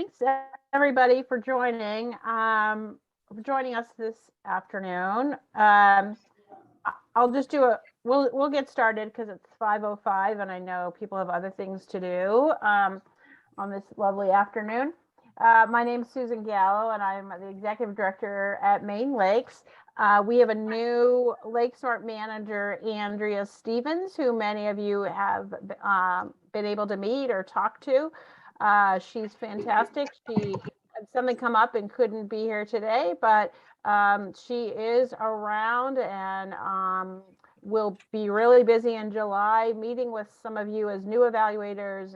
Thanks everybody for joining us this afternoon. I'll just do we'll get started because it's 5:05 and I know people have other things to do on this lovely afternoon. My name is Susan Gallo and I'm the executive director at Maine Lakes. We have a new LakeSmart manager, Andrea Stevens, who many of you have been able to meet or talk to. She's fantastic. She had something come up and couldn't be here today, but she is around and will be really busy in July, meeting with some of you as new evaluators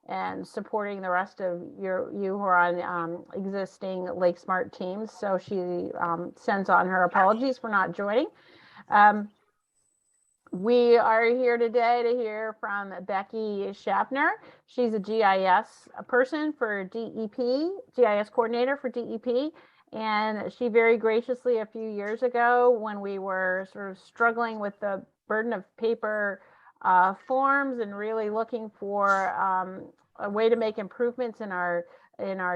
and supporting the rest of you who are on existing LakeSmart teams. So she sends on her apologies for not joining. We are here today to hear from Becky Schaffner. She's a GIS person for DEP, GIS coordinator for DEP. And she very graciously, a few years ago, when we were sort of struggling with the burden of paper forms and really looking for a way to make improvements in our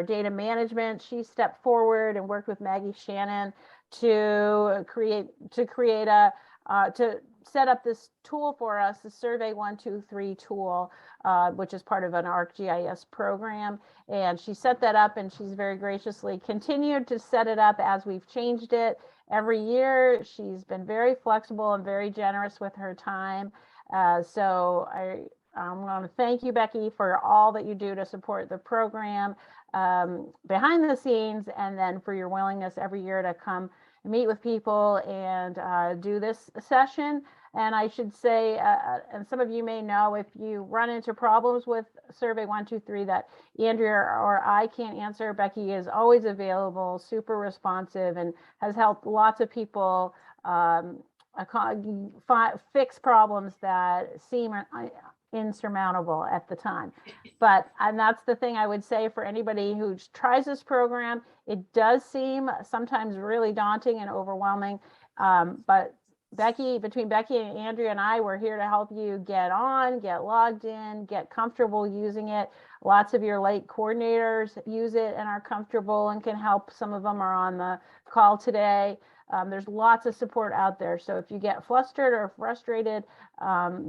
data management, she stepped forward and worked with Maggie Shannon to set up this tool for us, the Survey123 tool, which is part of an ArcGIS program. And she set that up and she's very graciously continued to set it up as we've changed it every year. She's been very flexible and very generous with her time. So I want to thank you, Becky, for all that you do to support the program behind the scenes, and then for your willingness every year to come meet with people and do this session. And I should say, and some of you may know, if you run into problems with Survey123 that Andrea or I can't answer, Becky is always available, super responsive, and has helped lots of people fix problems that seem insurmountable at the time. And that's the thing I would say for anybody who tries this program. It does seem sometimes really daunting and overwhelming, but between Becky and Andrea and I, we're here to help you get logged in, get comfortable using it. Lots of your Lake coordinators use it and are comfortable and can help. Some of them are on the call today. There's lots of support out there. So if you get flustered or frustrated,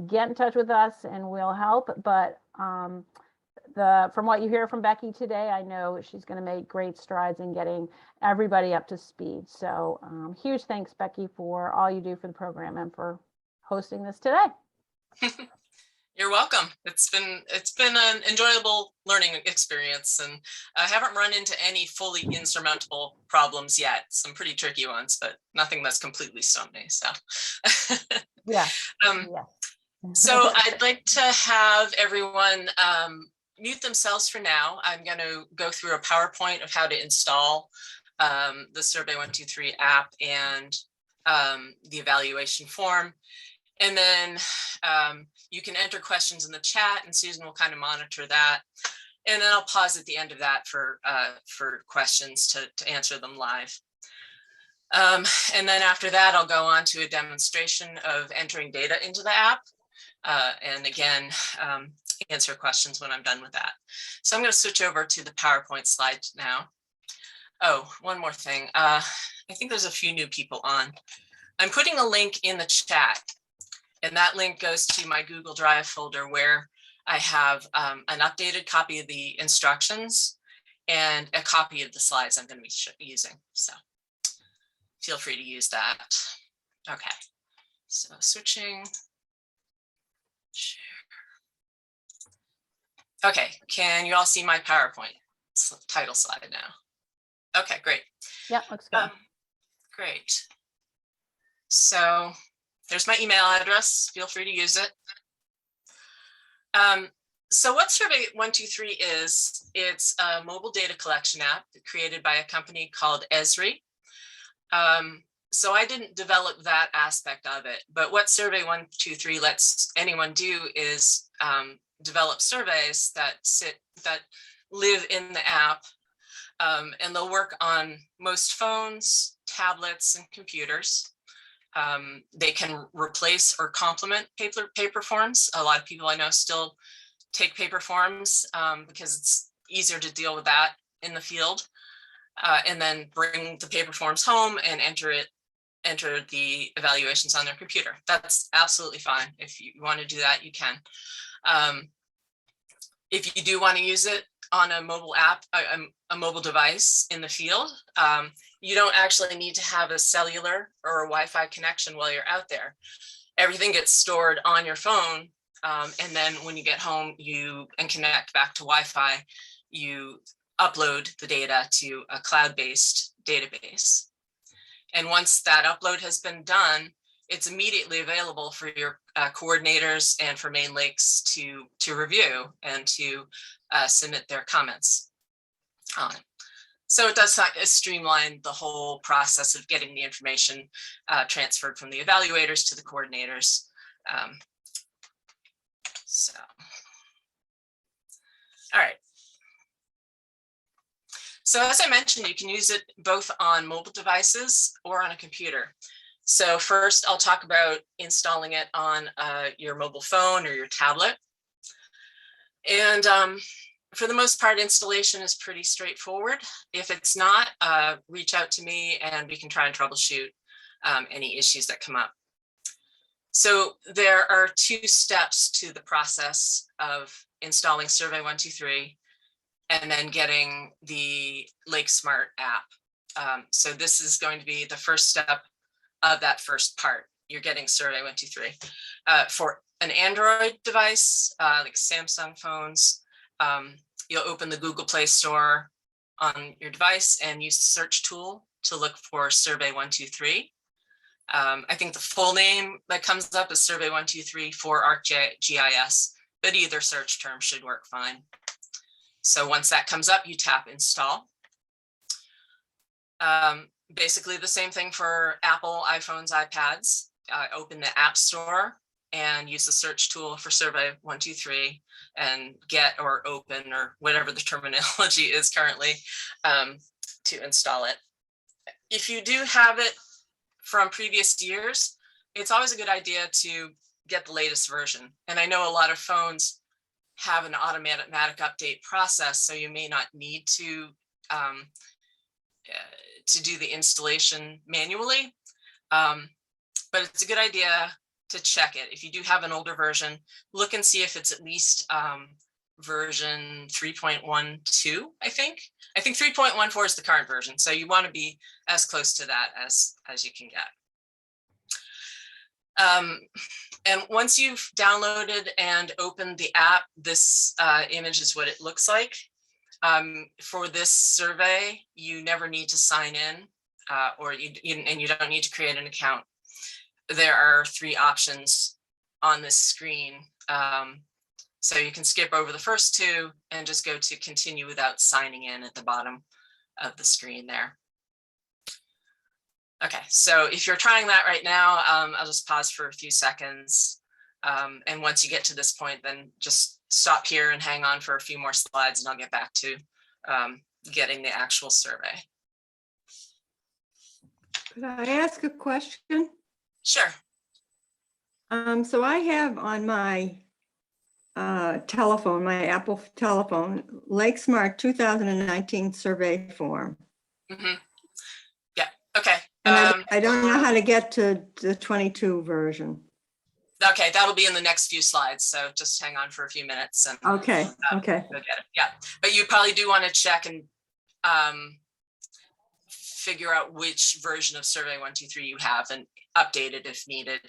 get in touch with us and we'll help. But from what you hear from Becky today, I know she's going to make great strides in getting everybody up to speed. So huge thanks, Becky, for all you do for the program and for hosting this today. You're welcome. It's been an enjoyable learning experience, and I haven't run into any fully insurmountable problems yet. Some pretty tricky ones, but nothing that's completely stumped me. So yeah. So I'd like to have everyone mute themselves for now. I'm going to go through a PowerPoint of how to install the Survey123 app and the evaluation form. And then you can enter questions in the chat and Susan will kind of monitor that. And then I'll pause at the end of that for questions to answer them live. And then after that, I'll go on to a demonstration of entering data into the app. And again, answer questions when I'm done with that. So I'm going to switch over to the PowerPoint slide now. Oh, one more thing. I think there's a few new people on. I'm putting a link in the chat, and that link goes to my Google Drive folder where I have an updated copy of the instructions and a copy of the slides I'm going to be using. So feel free to use that. Okay, so switching. Share. Okay, can you all see my PowerPoint title slide now? Okay, great. Yeah, looks good. Great. So there's my email address. Feel free to use it. So what Survey123 is, it's a mobile data collection app created by a company called Esri. So I didn't develop that aspect of it, but what Survey123 lets anyone do is develop surveys that live in the app, and they'll work on most phones, tablets, and computers. They can replace or complement paper forms. A lot of people I know still take paper forms because it's easier to deal with that in the field, and then bring the paper forms home and enter the evaluations on their computer. That's absolutely fine. If you want to do that, you can. If you do want to use it on a mobile app, a mobile device in the field, you don't actually need to have a cellular or a Wi-Fi connection while you're out there. Everything gets stored on your phone. And then when you get home, and connect back to Wi-Fi, you upload the data to a cloud-based database. And once that upload has been done, it's immediately available for your coordinators and for Maine Lakes to review and to submit their comments on. So it does streamline the whole process of getting the information transferred from the evaluators to the coordinators. All right. So as I mentioned, you can use it both on mobile devices or on a computer. So first, I'll talk about installing it on your mobile phone or your tablet. And for the most part, installation is pretty straightforward. If it's not, reach out to me and we can try and troubleshoot any issues that come up. So there are 2 steps to the process of installing Survey123 and then getting the LakeSmart app. So this is going to be the first step of that first part. You're getting Survey123. For an Android device, like Samsung phones, you'll open the Google Play Store on your device and use the search tool to look for Survey123. I think the full name that comes up is Survey123 for ArcGIS, but either search term should work fine. So once that comes up, you tap install. Basically the same thing for Apple, iPhones, iPads. Open the App Store and use the search tool for Survey123 and get or open or whatever the terminology is currently to install it. If you do have it from previous years, it's always a good idea to get the latest version. And I know a lot of phones have an automatic update process, so you may not need to do the installation manually, but it's a good idea to check it. If you do have an older version, look and see if it's at least version 3.12, I think. I think 3.14 is the current version, so you want to be as close to that as you can get. And once you've downloaded and opened the app, this image is what it looks like. For this survey, you never need to sign in, and you don't need to create an account. There are 3 options on this screen. So you can skip over the first 2 and just go to continue without signing in at the bottom of the screen there. Okay, so if you're trying that right now, I'll just pause for a few seconds. And once you get to this point, then just stop here and hang on for a few more slides and I'll get back to getting the actual survey. Could I ask a question? Sure. So I have on my telephone, my Apple telephone, LakeSmart 2019 survey form. Mm-hmm. Yeah, okay. And I don't know how to get to the 22 version. Okay, that'll be in the next few slides, so just hang on for a few minutes. And, okay. Okay. Go get it. Yeah, but you probably do want to check and figure out which version of Survey123 you have and update it if needed.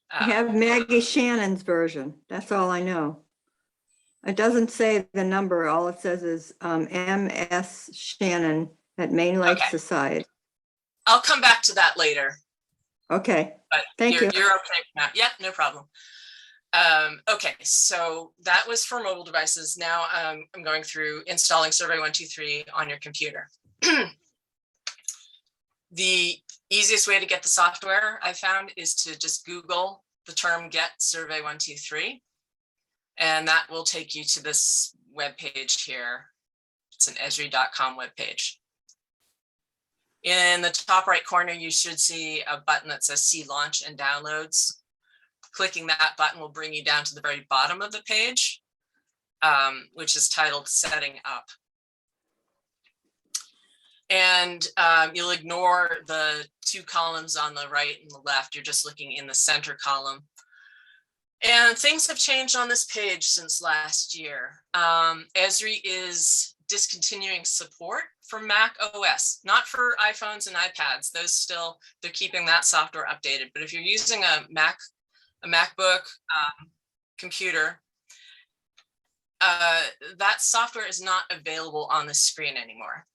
I have Maggie Shannon's version. That's all I know. It doesn't say the number. All it says is MS Shannon at Maine Lake Society. I'll come back to that later. Okay. But Thank you. You're okay now. Yeah, no problem. Okay, so that was for mobile devices. Now I'm going through installing Survey123 on your computer. The easiest way to get the software I found is to just Google the term get Survey123, and that will take you to this web page here. It's an esri.com web page. In the top right corner, you should see a button that says see launch and downloads. Clicking that button will bring you down to the very bottom of the page, which is titled setting up. And you'll ignore the two columns on the right and the left. You're just looking in the center column. And things have changed on this page since last year. Esri is discontinuing support for Mac OS, not for iPhones and iPads. Those still, they're keeping that software updated. But if you're using a MacBook computer, that software is not available on the screen anymore.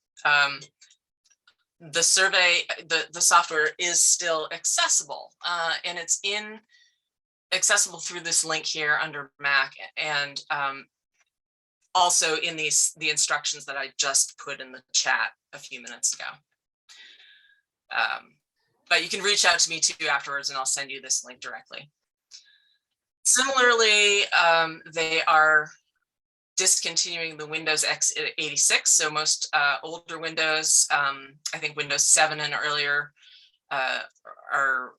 The survey, the software is still accessible, and it's accessible through this link here under Mac, and also in the instructions that I just put in the chat a few minutes ago. But you can reach out to me too afterwards, and I'll send you this link directly. Similarly, they are discontinuing the Windows x86. So most older Windows, I think Windows 7 and earlier are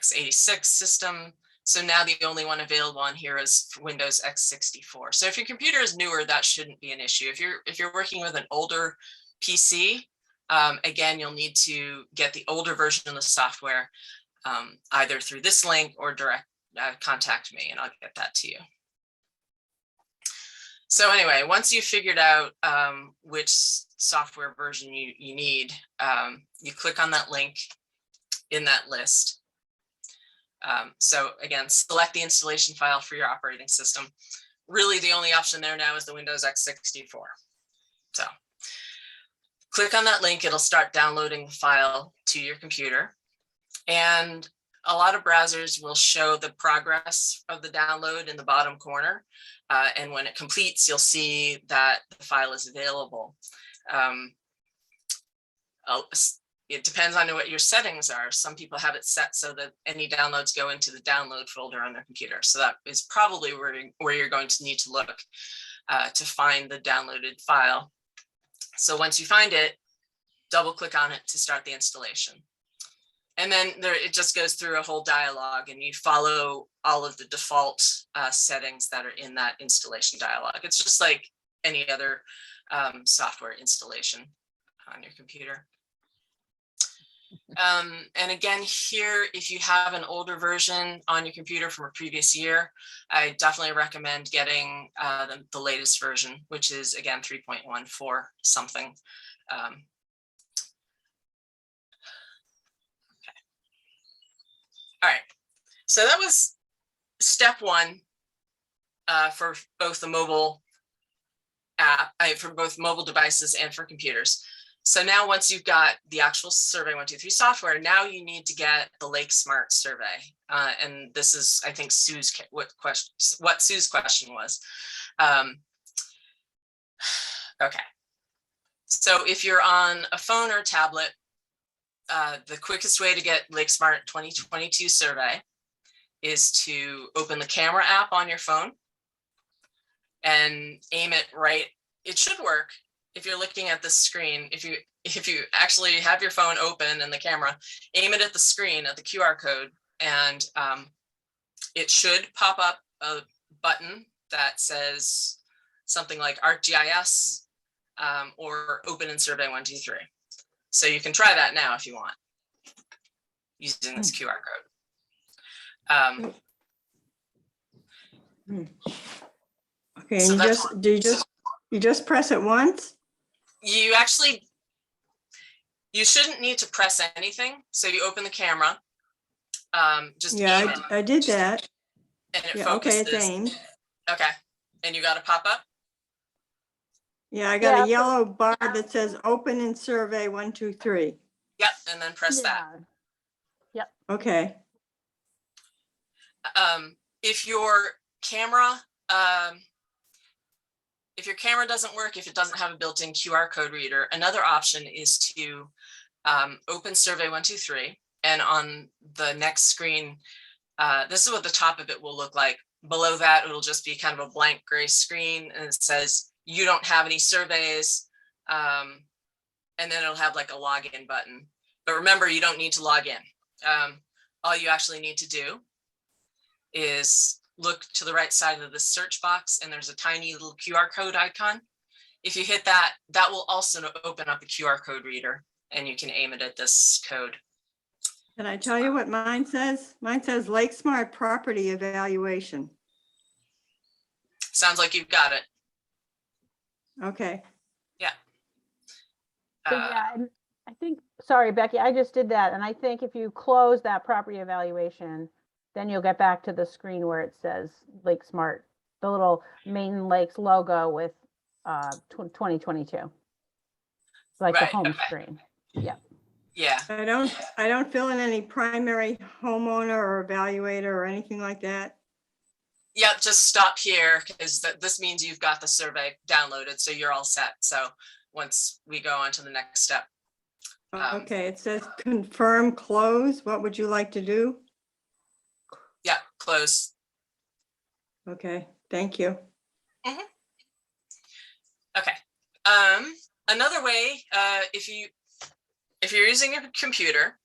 x86 system. So now the only one available on here is Windows x64. So if your computer is newer, that shouldn't be an issue. If you're working with an older PC, again, you'll need to get the older version of the software, either through this link or direct contact me, and I'll get that to you. So anyway, once you've figured out which software version you need, you click on that link in that list. So again, select the installation file for your operating system. Really, the only option there now is the Windows x64. So click on that link, it'll start downloading the file to your computer. And a lot of browsers will show the progress of the download in the bottom corner. And when it completes, you'll see that the file is available. It depends on what your settings are. Some people have it set so that any downloads go into the download folder on their computer. So that is probably where you're going to need to look to find the downloaded file. So once you find it, double click on it to start the installation. And then it just goes through a whole dialogue, and you follow all of the default settings that are in that installation dialogue. It's just like any other software installation on your computer. And again, here, if you have an older version on your computer from a previous year, I definitely recommend getting the latest version, which is again 3.14 something. All right, so that was step one for both the mobile app, for both mobile devices and for computers. So now once you've got the actual Survey123 software, now you need to get the LakeSmart survey. And this is, I think, what Sue's question was. Okay, so if you're on a phone or a tablet, the quickest way to get LakeSmart 2022 survey is to open the camera app on your phone and aim it right. It should work if you're looking at the screen. If you actually have your phone open and the camera, aim it at the screen at the QR code, and it should pop up a button that says something like ArcGIS or Open in Survey123. So you can try that now if you want, using this QR code. Okay, so and you just press it once? You shouldn't need to press anything. So you open the camera, just aim it, I did that. and it Yeah, okay, focuses. it's aimed. Okay, and you got a pop up. Yeah, I got a yellow bar that says open in Survey123. Yep, and then press that. Yep. Okay. If your camera doesn't work, if it doesn't have a built-in QR code reader, another option is to open Survey123, and on the next screen, this is what the top of it will look like. Below that, it'll just be kind of a blank gray screen, and it says you don't have any surveys, and then it'll have like a login button. But remember, you don't need to log in. All you actually need to do is look to the right side of the search box, and there's a tiny little QR code icon. If you hit that, that will also open up a QR code reader, and you can aim it at this code. Can I tell you what mine says? Mine says LakeSmart Property Evaluation. Sounds like you've got it. Okay. So, yeah, and I think, sorry, Becky, I just did that. And I think if you close that property evaluation, then you'll get back to the screen where it says LakeSmart, the little Main Lakes logo with 2022. Like the Right, home okay. screen. Yeah. Yeah. I don't fill in any primary homeowner or evaluator or anything like that. Yep, just stop here, because this means you've got the survey downloaded, so you're all set. So once we go on to the next step. Okay, it says confirm close. What would you like to do? Yeah, close. Okay, thank you. Okay. Another way, if you're using a computer,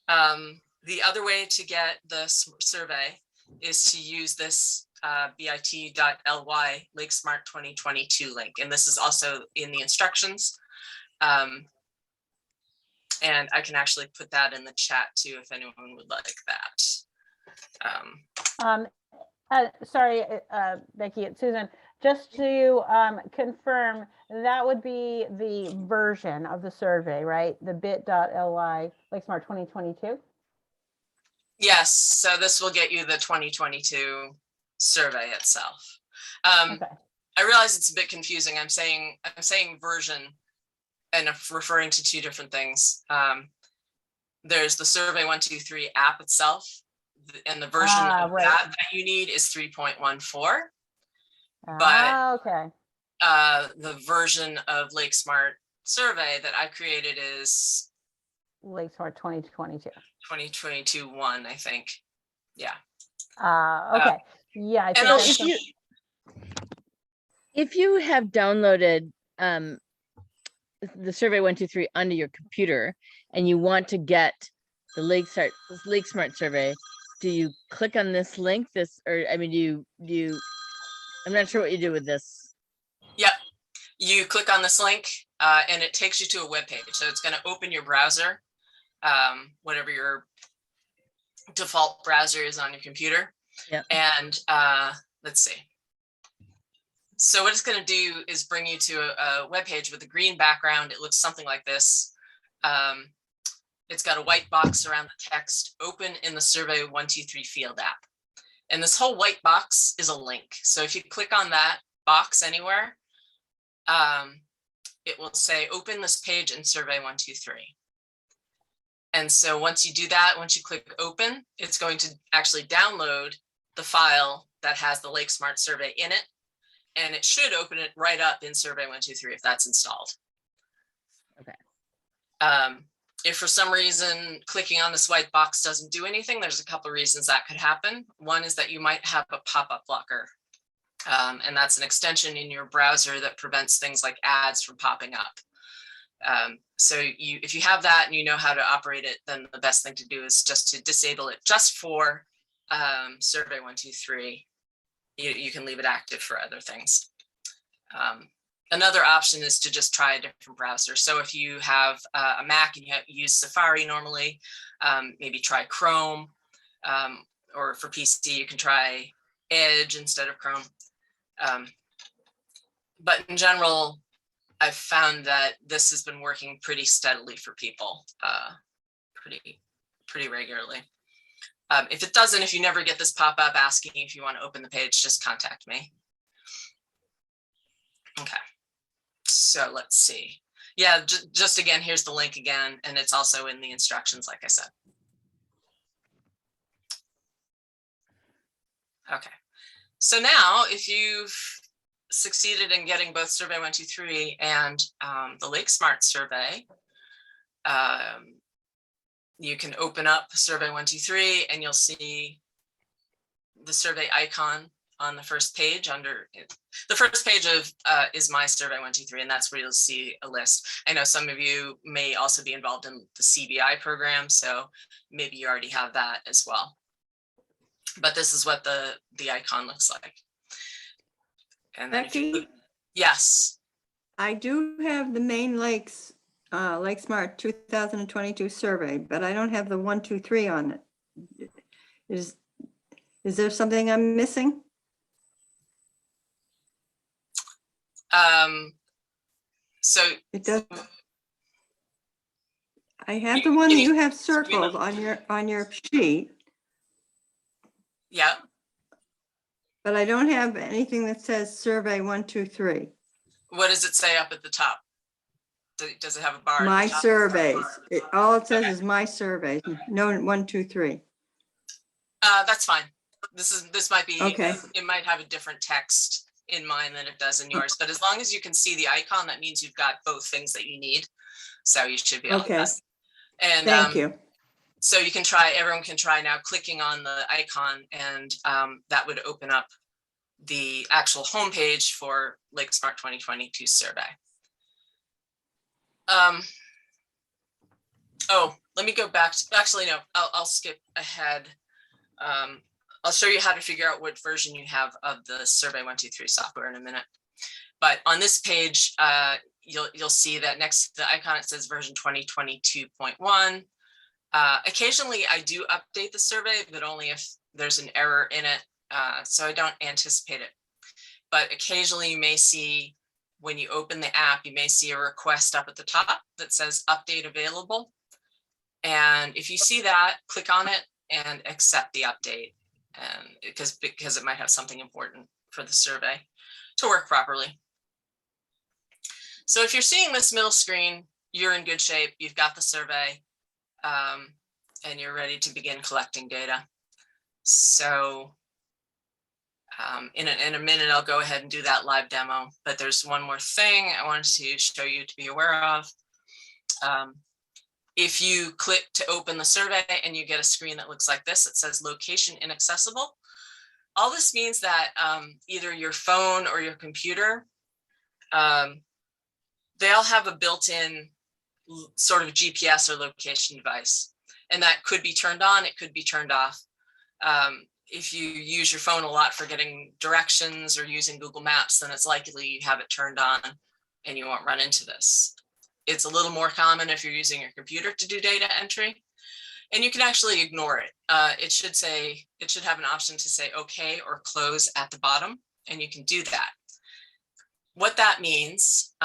the other way to get the survey is to use this bit.ly LakeSmart 2022 link, and this is also in the instructions. And I can actually put that in the chat too if anyone would like that. Sorry, Becky, it's Susan. Just to confirm, that would be the version of the survey, right? The bit.ly LakeSmart 2022. Yes, so this will get you the 2022 survey itself. Okay. I realize it's a bit confusing. I'm saying version and referring to two different things. There's the Survey123 app itself, and the version of right. that you need is 3.14. But okay. The version of LakeSmart survey that I created is LakeSmart 2022. 2022-1, I think. Yeah. Okay. Yeah. I think And that's if you have downloaded the Survey123 onto your computer and you want to get the LakeSmart survey, do you click on this link? I'm not sure what you do with this. Yep. You click on this link and it takes you to a web page. So it's going to open your browser, whatever your default browser is on your computer. Yep. And let's see. So what it's going to do is bring you to a web page with a green background. It looks something like this. It's got a white box around the text, open in the Survey123 field app. And this whole white box is a link. So if you click on that box anywhere, it will say open this page in Survey123. And so once you do that, once you click open, it's going to actually download the file that has the LakeSmart survey in it. And it should open it right up in Survey123 if that's installed. Okay. If for some reason clicking on this white box doesn't do anything, there's a couple of reasons that could happen. One is that you might have a pop-up blocker. And that's an extension in your browser that prevents things like ads from popping up. So if you have that and you know how to operate it, then the best thing to do is just to disable it just for Survey123. You can leave it active for other things. Another option is to just try a different browser. So if you have a Mac and you use Safari normally, maybe try Chrome, or for PC, you can try Edge instead of Chrome. But in general, I've found that this has been working pretty steadily for people, pretty regularly. If it doesn't, if you never get this pop-up asking if you want to open the page, just contact me. Okay, so let's see. Yeah, just again, here's the link again, and it's also in the instructions, like I said. Okay, so now if you've succeeded in getting both Survey123 and the LakeSmart survey, you can open up Survey123 and you'll see the survey icon on the first page. Under the first page of is my Survey123, and that's where you'll see a list. I know some of you may also be involved in the CBI program, so maybe you already have that as well. But this is what the icon looks like. And then Becky? yes. I do have the Main Lakes, LakeSmart 2022 survey, but I don't have the 1, 2, 3 on it. Is there something I'm missing? So It does. I have the one Can that you you have scream circled on your sheet, yeah, but I don't have anything that says survey 1, 2, 3. what does it say up at the top? Does it have a bar? At My the top? surveys. All it says Okay. is my surveys. No 1, 2, 3. That's fine. This might be, Okay. it might have a different text in mine than it does in yours, but as long as you can see the icon, that means you've got both things that you need. So you should be all Okay. set. And Thank you. so you can try, everyone can try now clicking on the icon, and that would open up the actual homepage for LakeSmart 2022 survey. Oh, let me go back to, actually, no, I'll skip ahead. I'll show you how to figure out what version you have of the Survey123 software in a minute. But on this page, you'll see that next to the icon, it says version 2022.1. Occasionally I do update the survey, but only if there's an error in it. So I don't anticipate it. But occasionally you may see, when you open the app, you may see a request up at the top that says update available. And if you see that, click on it and accept the update, and because it might have something important for the survey to work properly. So if you're seeing this middle screen, you're in good shape. You've got the survey, and you're ready to begin collecting data. So in a minute, I'll go ahead and do that live demo, but there's one more thing I wanted to show you to be aware of. If you click to open the survey and you get a screen that looks like this, it says location inaccessible. All this means that either your phone or your computer, they all have a built-in sort of GPS or location device, and that could be turned on, it could be turned off. If you use your phone a lot for getting directions or using Google Maps, then it's likely you have it turned on and you won't run into this. It's a little more common if you're using your computer to do data entry, and you can actually ignore it. It should have an option to say okay or close at the bottom, and you can do that. What that means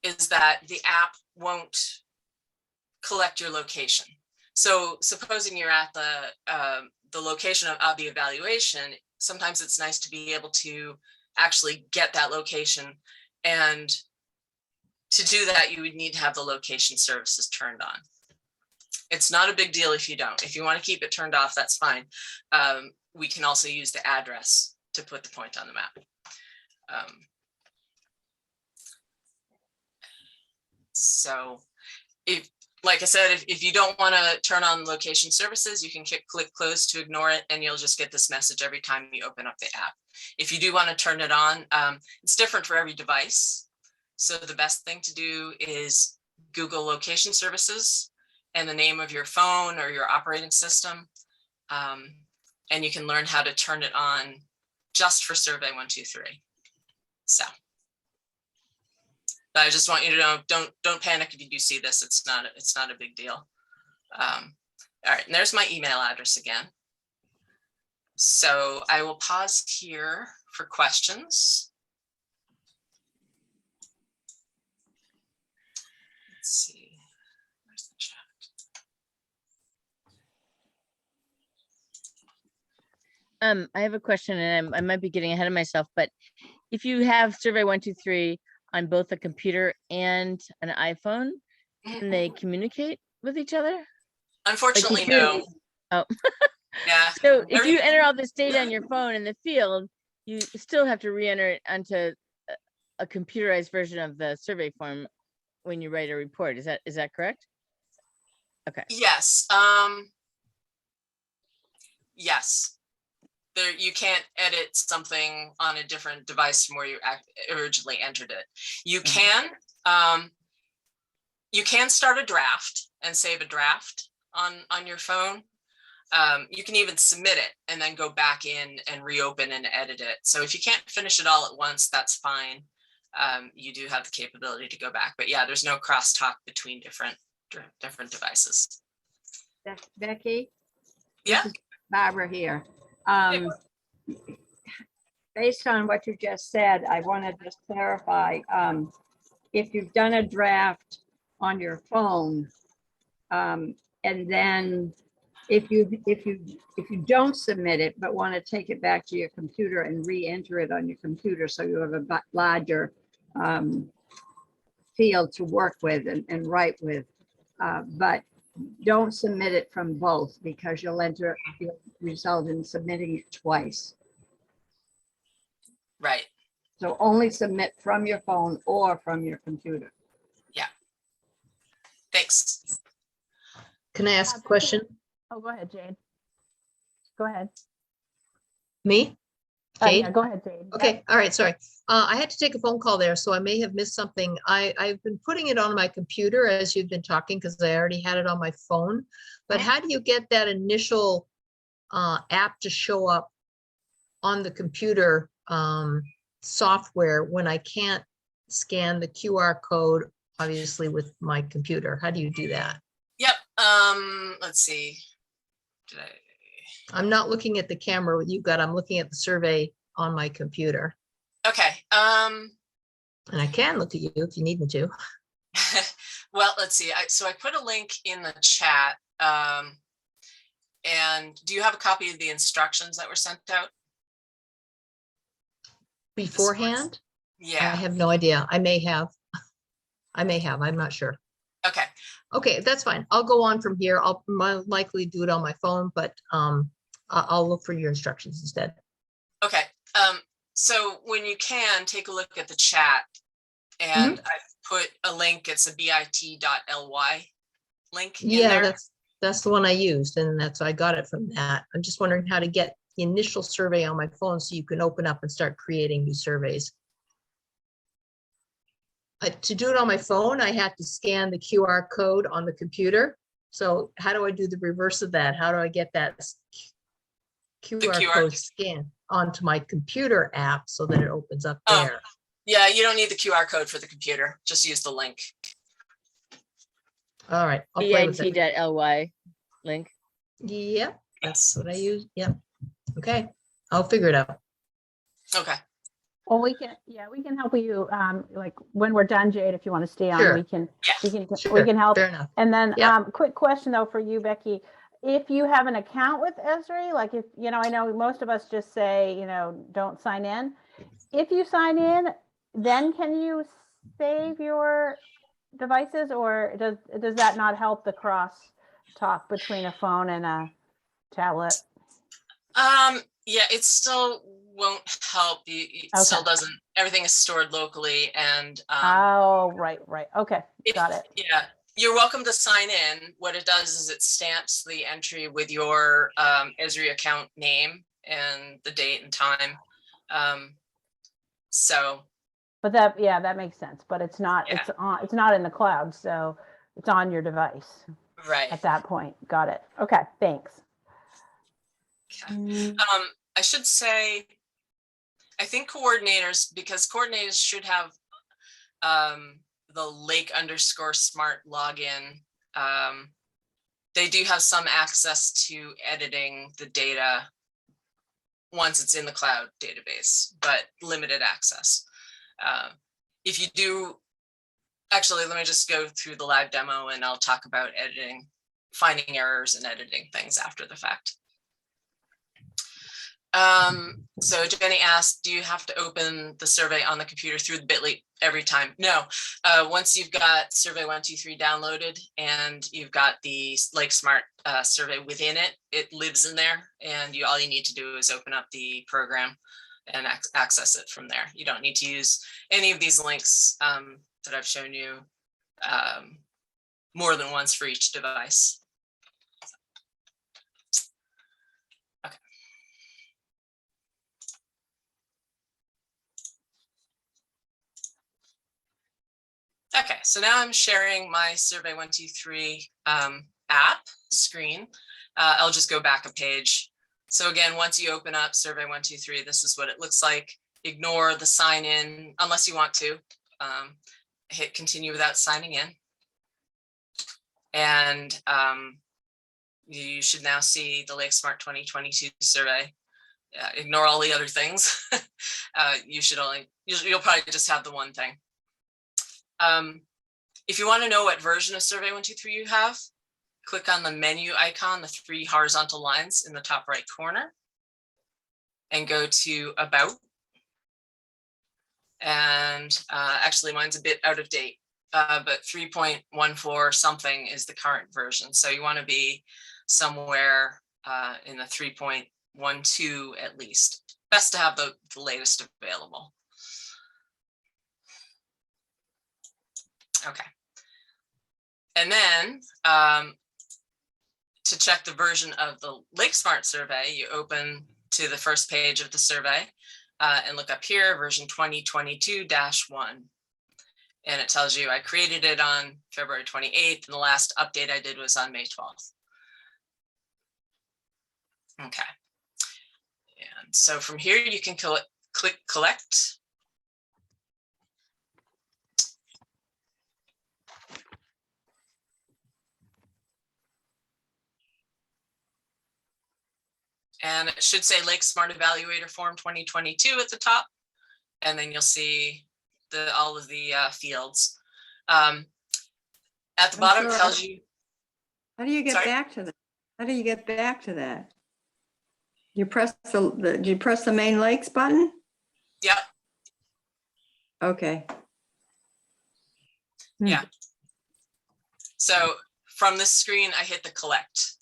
is that the app won't collect your location. So supposing you're at the location of the evaluation, sometimes it's nice to be able to actually get that location, and to do that, you would need to have the location services turned on. It's not a big deal if you don't. If you want to keep it turned off, that's fine. We can also use the address to put the point on the map. So if, like I said, if you don't want to turn on location services, you can click close to ignore it, and you'll just get this message every time you open up the app. If you do want to turn it on, it's different for every device. So the best thing to do is Google location services and the name of your phone or your operating system. And you can learn how to turn it on just for Survey123. So, but I just want you to know, don't panic if you do see this. It's not a big deal. All right, and there's my email address again. So I will pause here for questions. Let's see, where's the chat? I have a question, and I might be getting ahead of myself, but if you have Survey123 on both a computer and an iPhone, can they communicate with each other? Unfortunately, Like no. Oh, Yeah. so if you enter all this data on your phone in the field, you still have to re-enter it onto a computerized version of the survey form when you write a report. Is that correct? Okay. Yes. Yes. There, you can't edit something on a different device from where you originally entered it. You can start a draft and save a draft on your phone. You can even submit it and then go back in and reopen and edit it. So if you can't finish it all at once, that's fine. You do have the capability to go back, but yeah, there's no crosstalk between different devices. Becky? Yeah. This is Barbara here. Hey, Based on what you just said, I want to just clarify, if you've done a draft on your phone, and then if you don't submit it, but want to take it back to your computer and re-enter it on your computer, so you have a larger field to work with and write with, but don't submit it from both, because you'll result in submitting it twice. right. So only submit from your phone or from your computer. Thanks. Can I ask a Becky? question? Oh, go ahead, Jade. Go ahead. Me? Jade? Yeah, go ahead, Jade. Yeah. Okay, all right, sorry. I had to take a phone call there, so I may have missed something. I've been putting it on my computer as you've been talking, because I already had it on my phone. But how do you get that initial app to show up on the computer software when I can't scan the QR code, obviously, with my computer? How do you do that? Yep. Let's see. I'm not looking at the camera with you got, I'm looking at the survey on my computer. Okay. And I can look at you if you need me to. Well, let's see. So I put a link in the chat. And do you have a copy of the instructions that were sent out? Beforehand? I Yeah. have no idea. I may have. I'm not sure. Okay. Okay, that's fine. I'll go on from here. I'll likely do it on my phone, but I'll look for your instructions instead. Okay. So when you can, take a look at the chat, and I put a link. It's a bit.ly link in Yeah, there. that's the one I used, and I got it from that. I'm just wondering how to get the initial survey on my phone so you can open up and start creating new surveys. To do it on my phone, I had to scan the QR code on the computer. So how do I do the reverse of that? How do I get that QR code scanned onto my computer app so that it opens up there? Yeah, you don't need the QR code for the computer. Just use the link. All right, I'll play with it. bit.ly link. Yep, that's what I use. Yep. Okay, I'll figure it out. Okay. Well, we can help you, like when we're done, Jade, if you want to stay on, Sure. we can Sure, help. fair enough. And then, Yep. quick question though for you, Becky, if you have an account with Esri, like if, I know most of us just say, don't sign in. If you sign in, then can you save your devices, or does that not help the cross talk between a phone and a tablet? Yeah, it still won't help. It still doesn't. Everything is stored locally, and Oh, right. Okay, got it. yeah, you're welcome to sign in. What it does is it stamps the entry with your Esri account name and the date and time. But that makes sense. But it's not. Yeah. It's not in the cloud, so it's on your device Right. at that point. Got it. Okay, thanks. Okay. I should say, I think coordinators, because coordinators should have the Lake_Smart login. They do have some access to editing the data once it's in the cloud database, but limited access. If you do, actually, let me just go through the live demo and I'll talk about editing, finding errors and editing things after the fact. So Jenny asked, do you have to open the survey on the computer through the Bitly every time? No. Once you've got Survey123 downloaded and you've got the LakeSmart survey within it, it lives in there, and all you need to do is open up the program and access it from there. You don't need to use any of these links that I've shown you more than once for each device. Okay, so now I'm sharing my Survey123 app screen. I'll just go back a page. So again, once you open up Survey123, this is what it looks like. Ignore the sign in unless you want to. Hit continue without signing in. And you should now see the LakeSmart 2022 survey. Ignore all the other things. You'll probably just have the one thing. If you want to know what version of Survey123 you have, click on the menu icon, the 3 horizontal lines in the top right corner, and go to About. And actually mine's a bit out of date, but 3.14 something is the current version. So you want to be somewhere in the 3.12 at least. Best to have the latest available. Okay. And then to check the version of the LakeSmart survey, you open to the first page of the survey and look up here, version 2022-1. And it tells you I created it on February 28th, and the last update I did was on May 12th. Okay. And so from here, you can click collect. And it should say LakeSmart Evaluator Form 2022 at the top. And then you'll see all of the fields. At the bottom it tells you. How do you get back to that? How do you get back to that? You press do you press the main lakes button? Yep. Okay. Yeah. So from this screen, I hit the collect.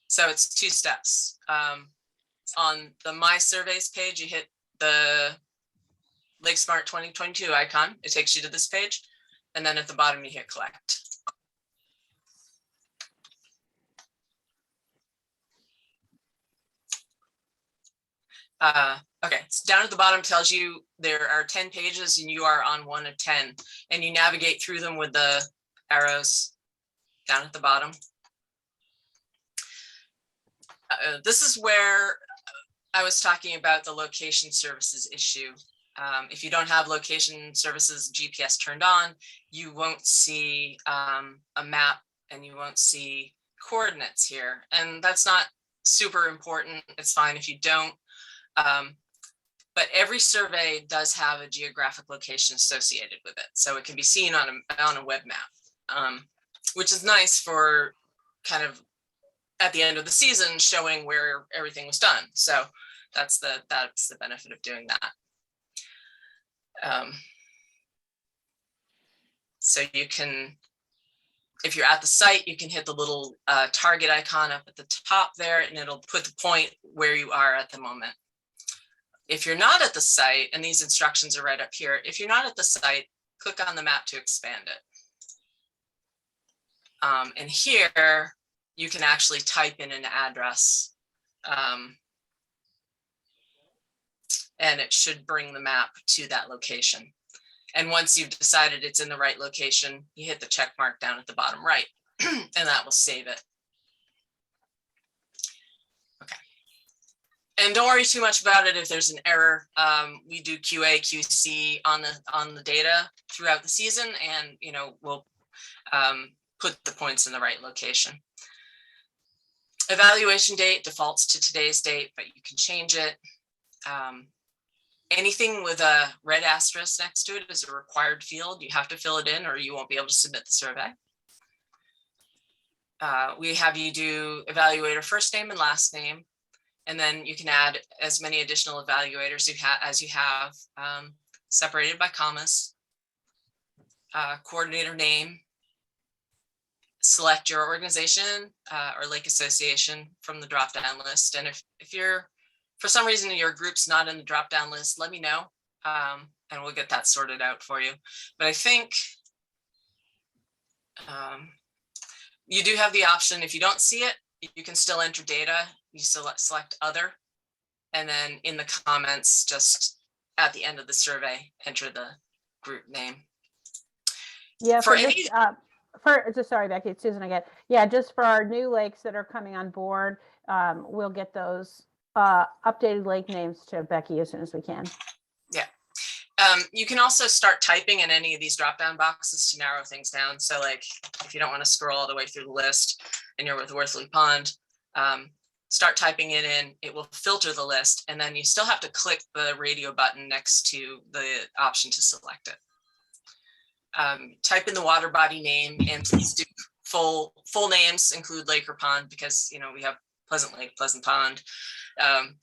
So it's 2 steps. On the My Surveys page, you hit the LakeSmart 2022 icon. It takes you to this page. And then at the bottom, you hit collect. Okay, so down at the bottom tells you there are 10 pages and you are on 1 of 10. And you navigate through them with the arrows down at the bottom. This is where I was talking about the location services issue. If you don't have location services GPS turned on, you won't see a map and you won't see coordinates here. And that's not super important. It's fine if you don't. But every survey does have a geographic location associated with it. So it can be seen on a web map, which is nice for kind of at the end of the season showing where everything was done. So that's the benefit of doing that. So you can, if you're at the site, you can hit the little target icon up at the top there, and it'll put the point where you are at the moment. If you're not at the site, and these instructions are right up here, if you're not at the site, click on the map to expand it. And here, you can actually type in an address, and it should bring the map to that location. And once you've decided it's in the right location, you hit the check mark down at the bottom right, and that will save it. Okay. And don't worry too much about it if there's an error. We do QA, QC on the data throughout the season, and we'll put the points in the right location. Evaluation date defaults to today's date, but you can change it. Anything with a red asterisk next to it is a required field. You have to fill it in or you won't be able to submit the survey. We have you do evaluator first name and last name, and then you can add as many additional evaluators as you have, separated by commas. Coordinator name. Select your organization or lake association from the drop-down list. And if you're, for some reason, your group's not in the drop-down list, let me know, and we'll get that sorted out for you. But I think you do have the option, if you don't see it, you can still enter data. You select other, and then in the comments, just at the end of the survey, enter the group name. Yeah, For for any, this, sorry, Becky, it's Susan again. Yeah, just for our new lakes that are coming on board, we'll get those updated lake names to Becky as soon as we can. You can also start typing in any of these drop-down boxes to narrow things down. So like if you don't want to scroll all the way through the list and you're with Worthley Pond, start typing it in, it will filter the list, and then you still have to click the radio button next to the option to select it. Type in the water body name, and please do full names, include lake or pond, because you know we have Pleasant Lake, Pleasant Pond,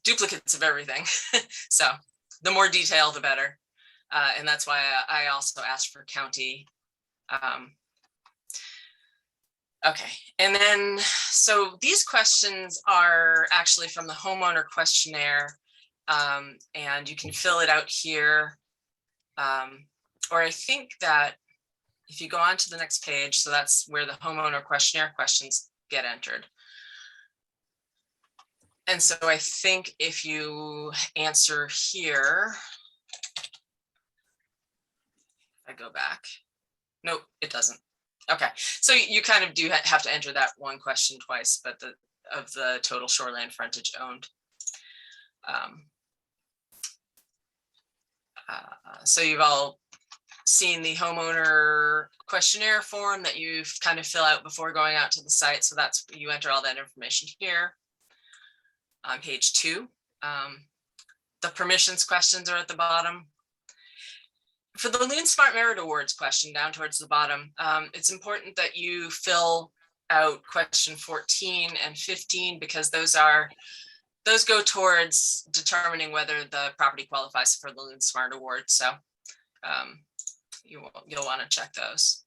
duplicates of everything. So the more detail, the better. And that's why I also asked for county. Okay, and then, so these questions are actually from the Homeowner Questionnaire, and you can fill it out here. Or I think that if you go on to the next page, so that's where the Homeowner Questionnaire questions get entered. And so I think if you answer here, I go back. Nope, it doesn't. Okay, so you kind of do have to enter that one question twice, but of the total shoreland frontage owned. So you've all seen the Homeowner Questionnaire form that you kind of fill out before going out to the site. So that's, you enter all that information here. On page 2, the permissions questions are at the bottom. For the LakeSmart Merit Awards question down towards the bottom, it's important that you fill out question 14 and 15, because those go towards determining whether the property qualifies for the LakeSmart Award. So you'll want to check those.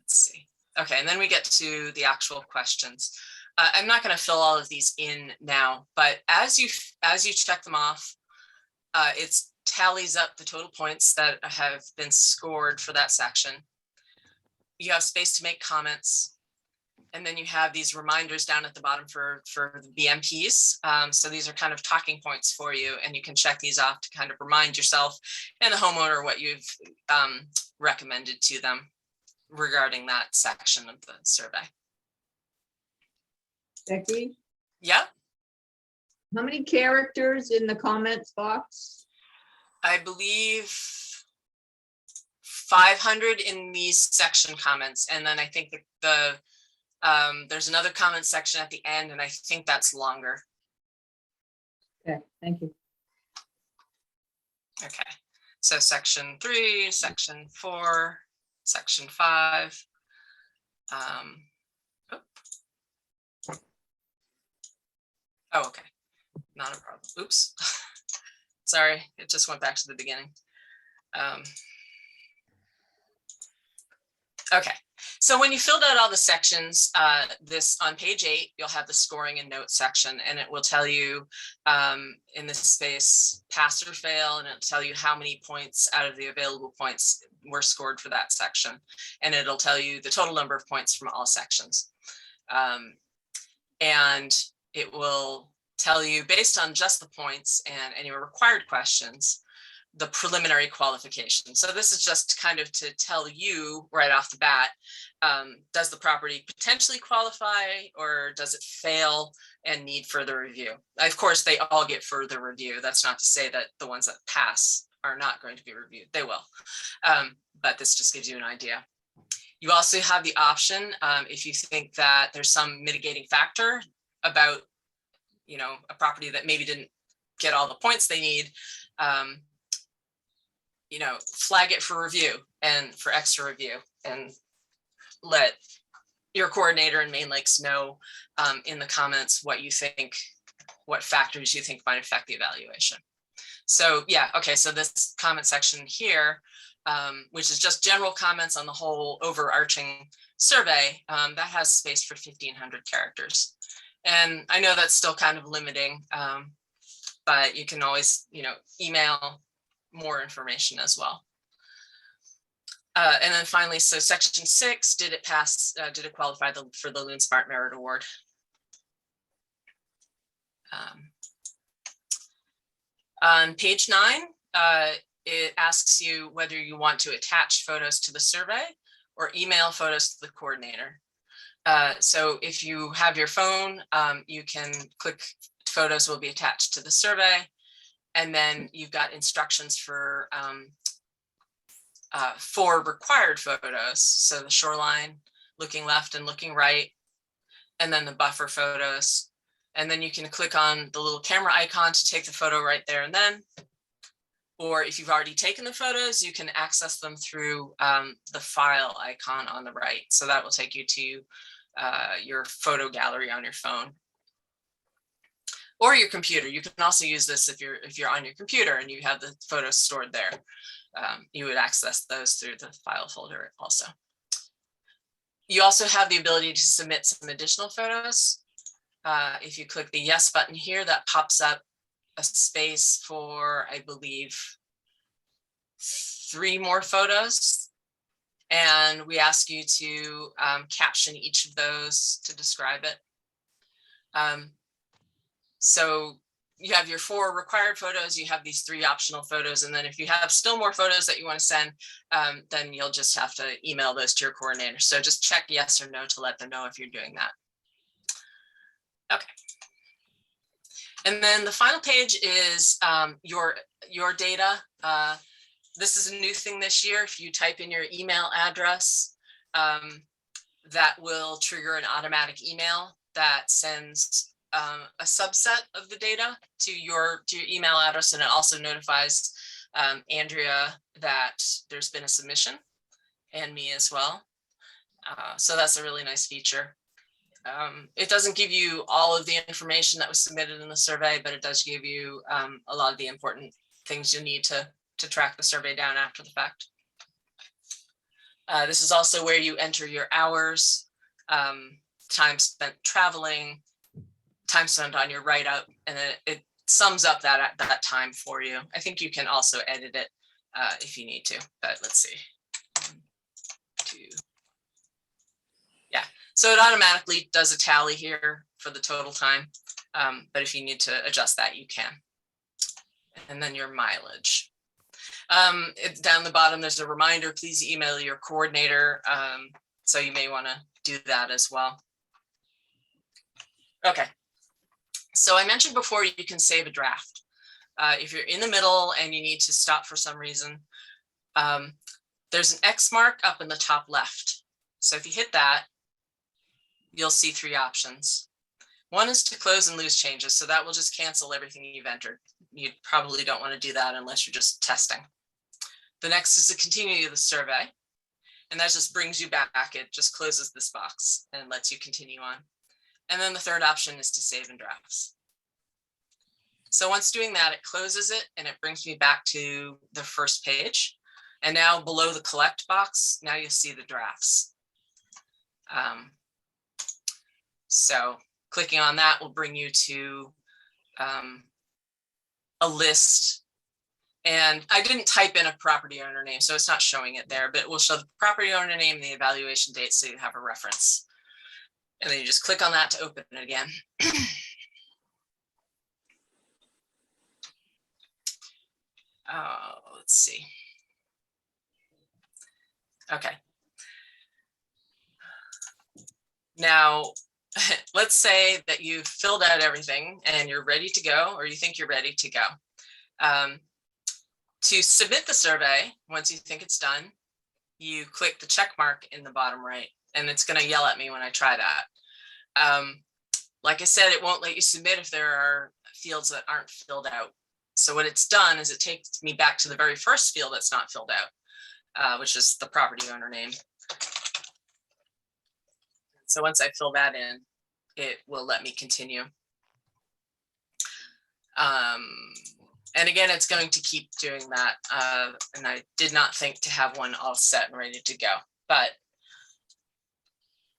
Let's see. Okay, and then we get to the actual questions. I'm not going to fill all of these in now, but as you check them off, it tallies up the total points that have been scored for that section. You have space to make comments, and then you have these reminders down at the bottom for the BMPs. So these are kind of talking points for you, and you can check these off to kind of remind yourself and the homeowner what you've recommended to them regarding that section of the survey. Becky, Yep. how many characters in the comments box? I believe 500 in these section comments. And then I think there's another comment section at the end, and I think that's longer. Okay, thank you. Okay, so section 3, section 4, section 5. Oh, okay, not a problem. Oops. Sorry, it just went back to the beginning. Okay, so when you filled out all the sections, this on page 8, you'll have the scoring and notes section, and it will tell you in this space, pass or fail, and it'll tell you how many points out of the available points were scored for that section. And it'll tell you the total number of points from all sections. And it will tell you, based on just the points and any required questions, the preliminary qualification. So this is just kind of to tell you right off the bat, does the property potentially qualify, or does it fail and need further review? Of course, they all get further review. That's not to say that the ones that pass are not going to be reviewed. They will. But this just gives you an idea. You also have the option, if you think that there's some mitigating factor about, you know, a property that maybe didn't get all the points they need, you know, flag it for review and for extra review, and let your coordinator in Main Lakes know in the comments what you think, what factors you think might affect the evaluation. So yeah, okay, so this comment section here, which is just general comments on the whole overarching survey, that has space for 1,500 characters. And I know that's still kind of limiting, but you can always, you know, email more information as well. And then finally, so section 6, did it pass, did it qualify for the LakeSmart Merit Award? On page 9, it asks you whether you want to attach photos to the survey or email photos to the coordinator. So if you have your phone, you can click photos will be attached to the survey. And then you've got instructions for 4 required photos. So the shoreline, looking left and looking right, and then the buffer photos. And then you can click on the little camera icon to take the photo right there and then. Or if you've already taken the photos, you can access them through the file icon on the right. So that will take you to your photo gallery on your phone or your computer. You can also use this if you're on your computer and you have the photos stored there. You would access those through the file folder also. You also have the ability to submit some additional photos. If you click the yes button here, that pops up a space for, I believe, 3 more photos. And we ask you to caption each of those to describe it. So you have your 4 required photos, you have these 3 optional photos, and then if you have still more photos that you want to send, then you'll just have to email those to your coordinator. So just check yes or no to let them know if you're doing that. Okay. And then the final page is your data. This is a new thing this year. If you type in your email address, that will trigger an automatic email that sends a subset of the data to your email address, and it also notifies Andrea that there's been a submission, and me as well. So that's a really nice feature. It doesn't give you all of the information that was submitted in the survey, but it does give you a lot of the important things you need to track the survey down after the fact. This is also where you enter your hours, time spent traveling, time spent on your write-up, and it sums up that time for you. I think you can also edit it if you need to, but let's see. 1, 2. Yeah, so it automatically does a tally here for the total time, but if you need to adjust that, you can. And then your mileage. Down the bottom, there's a reminder, please email your coordinator. So you may want to do that as well. Okay. So I mentioned before, you can save a draft. If you're in the middle and you need to stop for some reason, there's an X mark up in the top left. So if you hit that, you'll see 3 options. One is to close and lose changes. So that will just cancel everything you've entered. You probably don't want to do that unless you're just testing. The next is to continue the survey. And that just brings you back. It just closes this box and lets you continue on. And then the third option is to save in drafts. So once doing that, it closes it and it brings me back to the first page. And now below the collect box, now you'll see the drafts. So clicking on that will bring you to a list. And I didn't type in a property owner name, so it's not showing it there, but it will show the property owner name and the evaluation date so you have a reference. And then you just click on that to open it again. Let's see. Okay. Now, let's say that you've filled out everything and you're ready to go, or you think you're ready to go. To submit the survey, once you think it's done, you click the check mark in the bottom right, and it's going to yell at me when I try that. Like I said, it won't let you submit if there are fields that aren't filled out. So what it's done is it takes me back to the very first field that's not filled out, which is the property owner name. So once I fill that in, it will let me continue. And again, it's going to keep doing that. And I did not think to have one all set and ready to go. But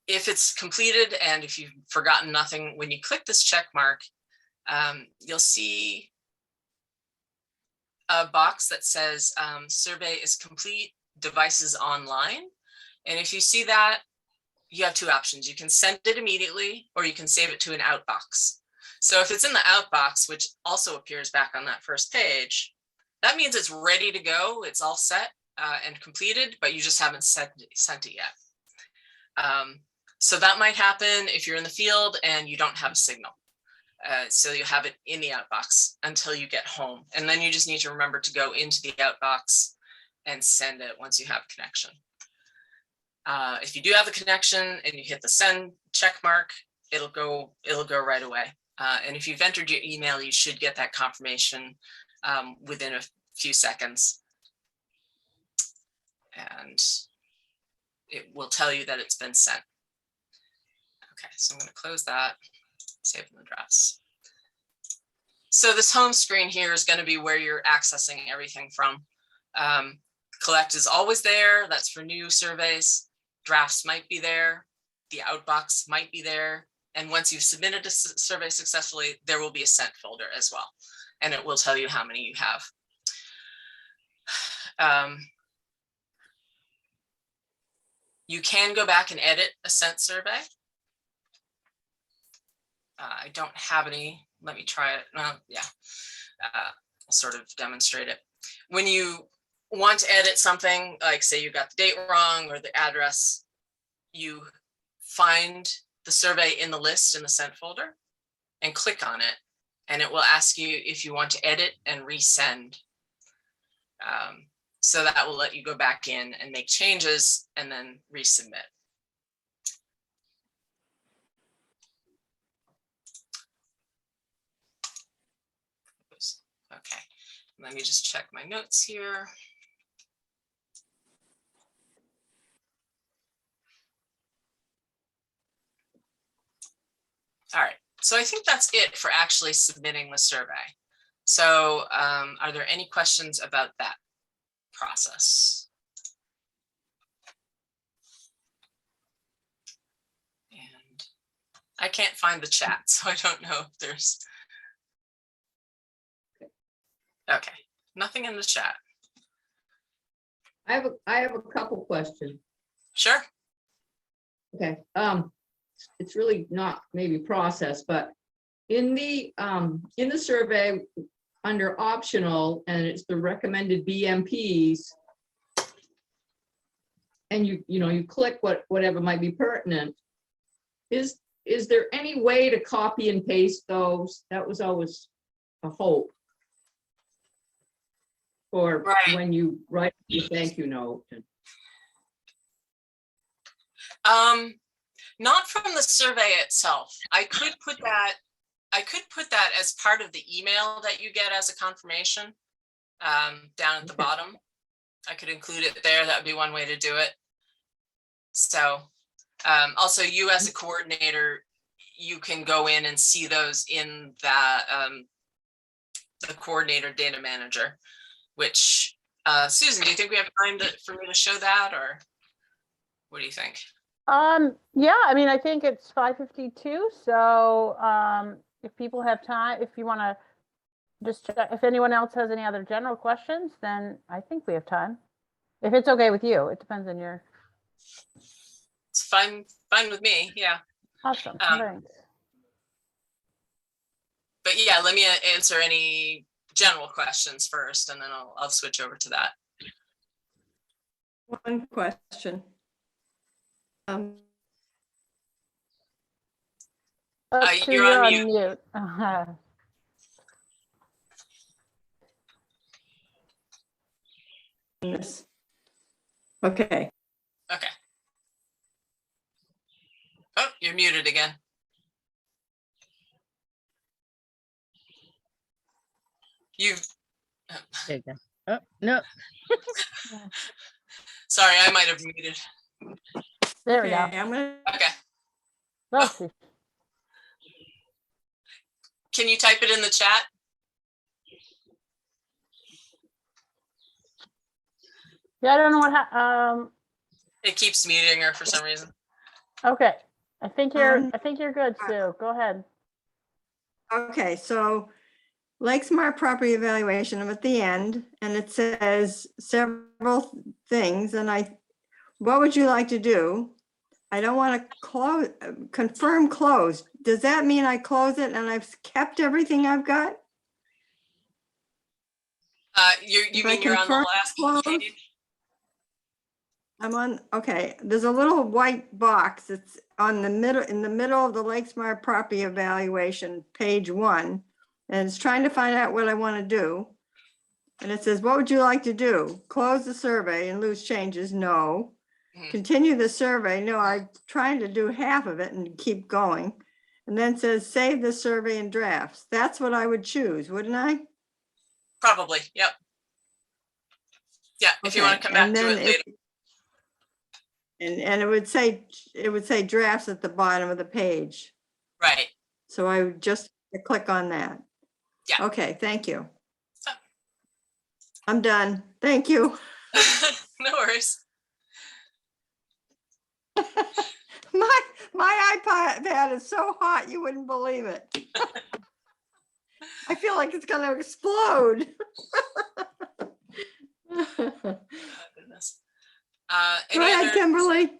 if it's completed and if you've forgotten nothing, when you click this check mark, you'll see a box that says survey is complete, devices online. And if you see that, you have 2 options. You can send it immediately, or you can save it to an outbox. So if it's in the outbox, which also appears back on that first page, that means it's ready to go. It's all set and completed, but you just haven't sent it yet. So that might happen if you're in the field and you don't have a signal. So you have it in the outbox until you get home. And then you just need to remember to go into the outbox and send it once you have a connection. If you do have a connection and you hit the send check mark, it'll go right away. And if you've entered your email, you should get that confirmation within a few seconds. And it will tell you that it's been sent. Okay, so I'm going to close that, save the drafts. So this home screen here is going to be where you're accessing everything from. Collect is always there. That's for new surveys. Drafts might be there. The outbox might be there. And once you've submitted a survey successfully, there will be a sent folder as well. And it will tell you how many you have. You can go back and edit a sent survey. I don't have any. Let me try it. Well, yeah, I'll sort of demonstrate it. When you want to edit something, like say you got the date wrong or the address, you find the survey in the list in the sent folder and click on it, and it will ask you if you want to edit and resend. So that will let you go back in and make changes and then resubmit. Okay, let me just check my notes here. All right, so I think that's it for actually submitting the survey. So are there any questions about that process? And I can't find the chat, so I don't know if there's. Okay, nothing in the chat. I have a couple questions. Sure. Okay, it's really not maybe process, but in the survey under optional, and it's the recommended BMPs, and you click whatever might be pertinent. Is there any way to copy and paste those? That was always a hope for Right. when you write your thank you note. Not from the survey itself. I could put that as part of the email that you get as a confirmation down at the bottom. I could include it there. That would be one way to do it. So also you as a coordinator, you can go in and see those in the coordinator data manager, which Susan, do you think we have time for me to show that, or what do you think? Yeah, I mean, I think it's 5:52. So if people have time, if you want to just check, if anyone else has any other general questions, then I think we have time. If it's okay with you, it depends on your. It's fine with me. Yeah. Awesome. Thanks. But yeah, let me answer any general questions first, and then I'll switch over to that. One question. You're on mute. mute. Okay. Okay. Oh, you're muted again. You. There you go. Oh, no. Sorry, I might have muted. There we Okay, go. I'm gonna. Okay. Let's see. Can you type it in the chat? Yeah, I don't know what. It keeps muting her for some reason. Okay. I think you're good, Sue. Go ahead. Okay, so LakeSmart property evaluation, I'm at the end, and it says several things, and what would you like to do? I don't want to confirm close. Does that mean I close it and I've kept everything I've got? You If I mean you're on the confirm last close- page? I'm on, okay, there's a little white box. It's on the middle, in the middle of the LakeSmart property evaluation, page 1. And it's trying to find out what I want to do. And it says, what would you like to do? Close the survey and lose changes? No. Mhm. Continue the survey? No, I'm trying to do half of it and keep going. And then it says, save the survey in drafts. That's what I would choose, wouldn't I? Probably, yep. Yeah, if you want Okay, to come back and to then it later. And it would say drafts at the bottom of the page. Right. So I would just click on that. Yeah. Okay, thank you. Oh. I'm done. Thank you. No worries. My iPad is so hot, you wouldn't believe it. I feel like it's gonna explode. Oh, goodness. Go Any ahead, other, Kimberly.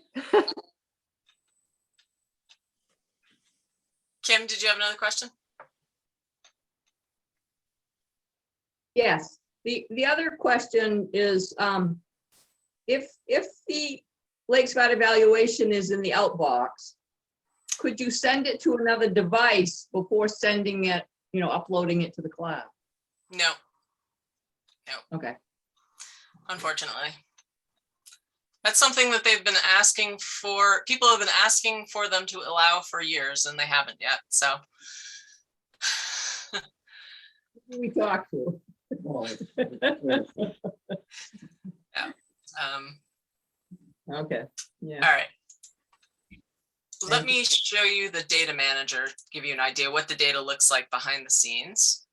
Kim, did you have another question? Yes, the other question is, if the LakeSmart evaluation is in the outbox, could you send it to another device before sending it, uploading it to the cloud? No, Okay. unfortunately. That's something that they've been asking for, people have been asking for them to allow for years and they haven't yet, so. Who we talk to? Okay, yeah. All right. Let me show you the data manager, give you an idea what the data looks like behind the scenes.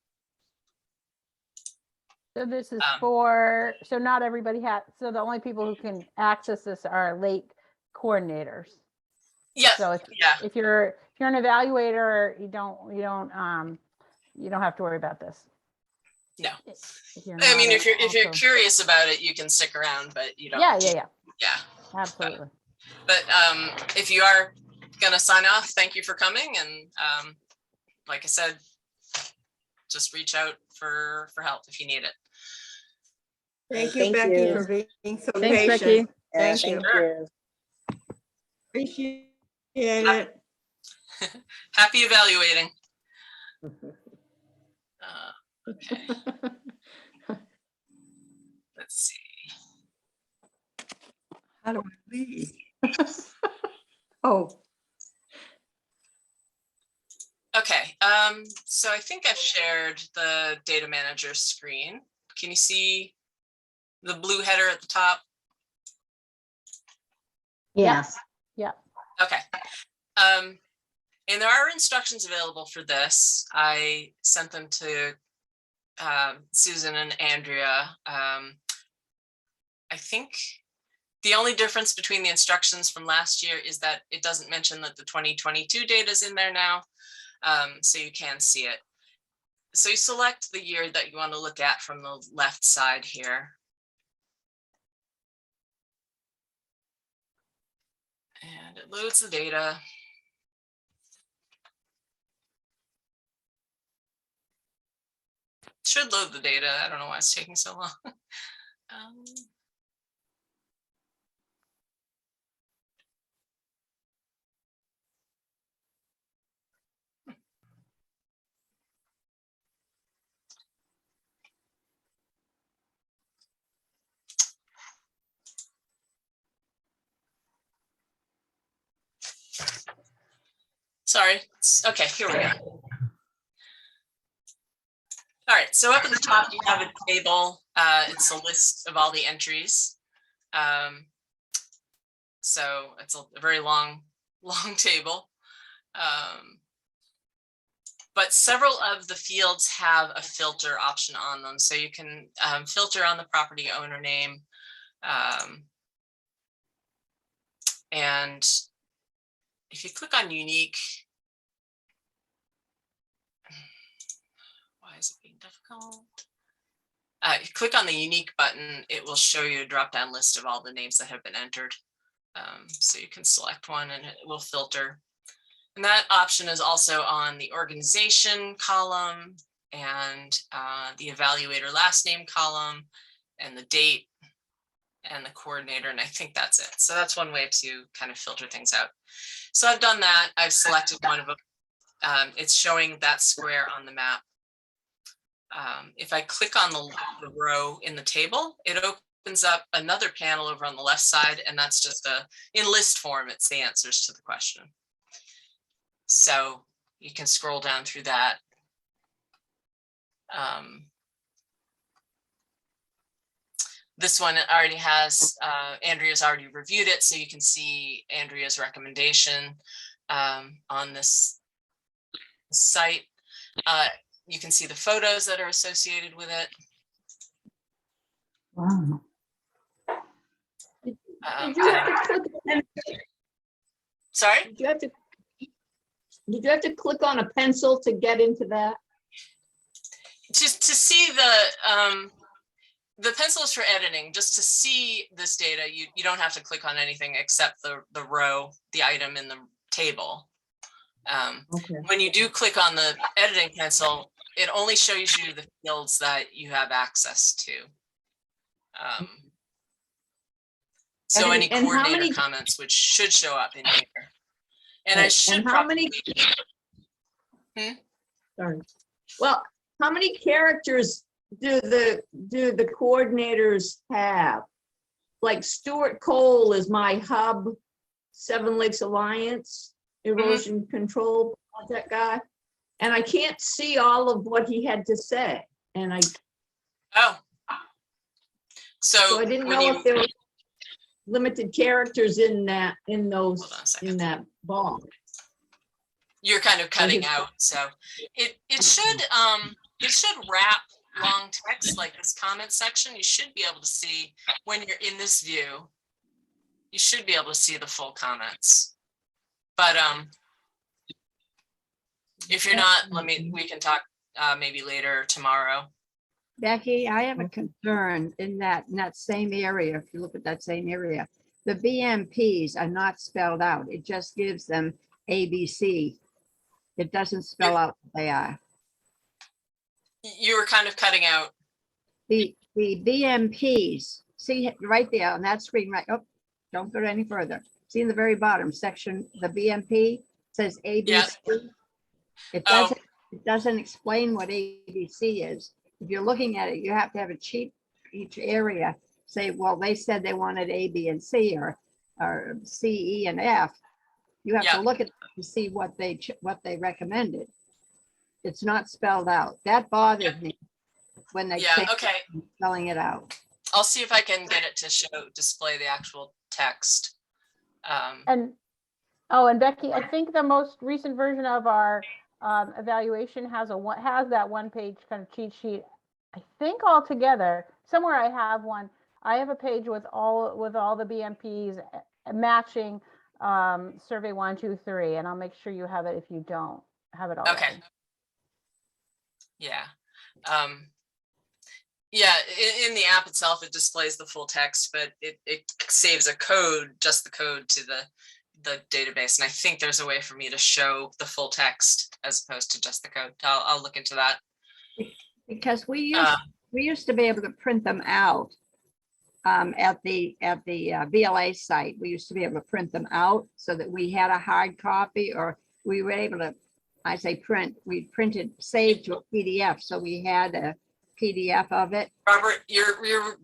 So this is Um, so not everybody has, so the only people who can access this are lake coordinators. Yeah, So yeah, if you're an evaluator, you don't have to worry about this. no. If you're I mean, not if you're also- curious about it, you can stick around, but you don't. Yeah, Yeah. absolutely. But if you are gonna sign off, thank you for coming. And like I said, just reach out for help if you need it. Thank you, Thank Becky, you. for being so Thanks, patient. Becky. Thank you. Sure. Appreciate it. Happy evaluating. Okay, let's see. How do I leave? Oh, Okay, so I think I've shared the data manager screen. Can you see the blue header at the top? Yes. Okay. And there are instructions available for this. I sent them to Susan and Andrea. I think the only difference between the instructions from last year is that it doesn't mention that the 2022 data is in there now. So you can see it. So you select the year that you want to look at from the left side here. And it loads the data. Should load the data. I don't know why it's taking so long. Sorry. Okay, here we go. All right, so up at the top, you have a table. It's a list of all the entries. So it's a very long table. But several of the fields have a filter option on them. So you can filter on the property owner name. And if you click on unique, why is it being difficult? You click on the unique button, it will show you a drop-down list of all the names that have been entered. So you can select one and it will filter. And that option is also on the organization column and the evaluator last name column and the date and the coordinator, and I think that's it. So that's one way to kind of filter things out. So I've done that. I've selected one of them. It's showing that square on the map. If I click on the row in the table, it opens up another panel over on the left side, and that's just in list form, it's the answers to the question. So you can scroll down through that. This one already has, Andrea's already reviewed it, so you can see Andrea's recommendation on this site. You can see the photos that are associated with it. Wow. Did you have to click, Sorry? did you have to click on a pencil to get into that? Just to see the pencil is for editing. Just to see this data, you don't have to click on anything except the row, the item in the table. Okay. When you do click on the editing pencil, it only shows you the fields that you have access to. So any And how coordinator many- comments, which should show up in here. And I should And how many? Sorry. Well, how many characters do the coordinators have? Like Stuart Cole is my hub, Seven Lakes Alliance, erosion control project guy. And I can't see all of what he had to say. And Oh. so So I didn't when know you, if there were limited characters in that, in hold on a those, second. in that box. You're kind of cutting his- out, so it should wrap long text like this comment section. You should be able to see when you're in this view. You should be able to see the full comments. But if you're not, we can talk maybe later tomorrow. Becky, I have a concern in that same area. If you look at that same area, the BMPs are not spelled out. It just gives them ABC. It doesn't spell out what they are. You were kind of cutting out. The BMPs, see right there on that screen, right? Oh, don't go any further. See in the very bottom section, the BMP says ABC. It Oh. doesn't explain what ABC is. If you're looking at it, you have to have a cheap each area say, well, they said they wanted A, B, and C or C, E, and F. You have Yeah. to look at it to see what they recommended. It's not spelled out. That bothered me when they Yeah, changed okay. spelling it out. I'll see if I can get it to display the actual text. And Becky, I think the most recent version of our evaluation has that one-page kind of cheat sheet. I think altogether, somewhere I have one. I have a page with all the BMPs matching Survey123, and I'll make sure you have it if you don't have it already. Okay. Yeah. Yeah, in the app itself, it displays the full text, but it saves a code, just the code to the database. And I think there's a way for me to show the full text as opposed to just the code. I'll look into that. Because we used to be able to print them out at the VLA site. We used to be able to print them out so that we had a hard copy, or we were able to, I say print, we printed, saved to a PDF. So we had a PDF of it. Robert, you're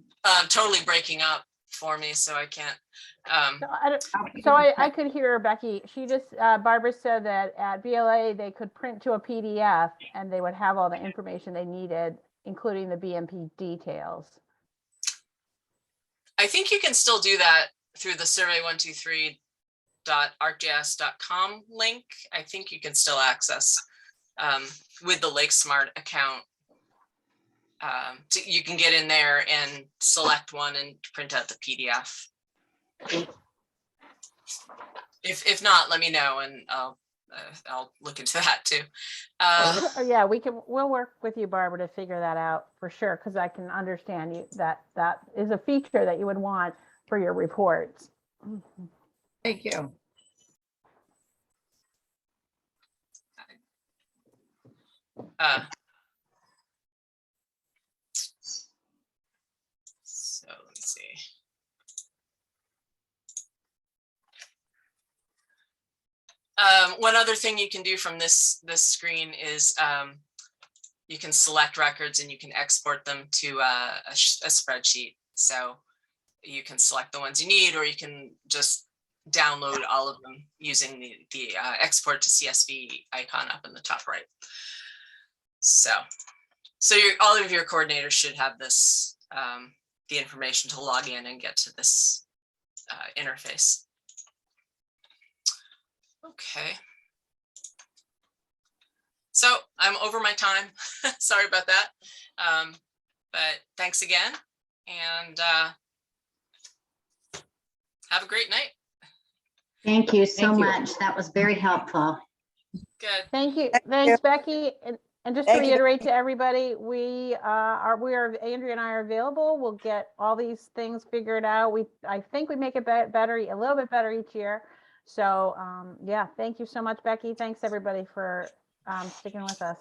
totally breaking up for me, so I can't. I could hear Becky. She just, Barbara said that at VLA, they could print to a PDF and they would have all the information they needed, including the BMP details. I think you can still do that through the survey123.arcgis.com link. I think you can still access with the LakeSmart account. You can get in there and select one and print out the PDF. If not, let me know and I'll look into that too. Yeah, we'll work with you, Barbara, to figure that out for sure, because I can understand you that is a feature that you would want for your reports. Thank you. Let's see. One other thing you can do from this screen is you can select records and you can export them to a spreadsheet. So you can select the ones you need, or you can just download all of them using the export to CSV icon up in the top right. So all of your coordinators should have this, the information to log in and get to this interface. Okay. So I'm over my time. Sorry about that. But thanks again, and have a great night. Thank you so Thank you. much. That was very helpful. Good. Thank you. Thank Thanks, you. Becky. And just to Thank you. reiterate to everybody, Andrea and I are available. We'll get all these things figured out. I think we make it better, a little bit better each year. So yeah, thank you so much, Becky. Thanks everybody for sticking with us.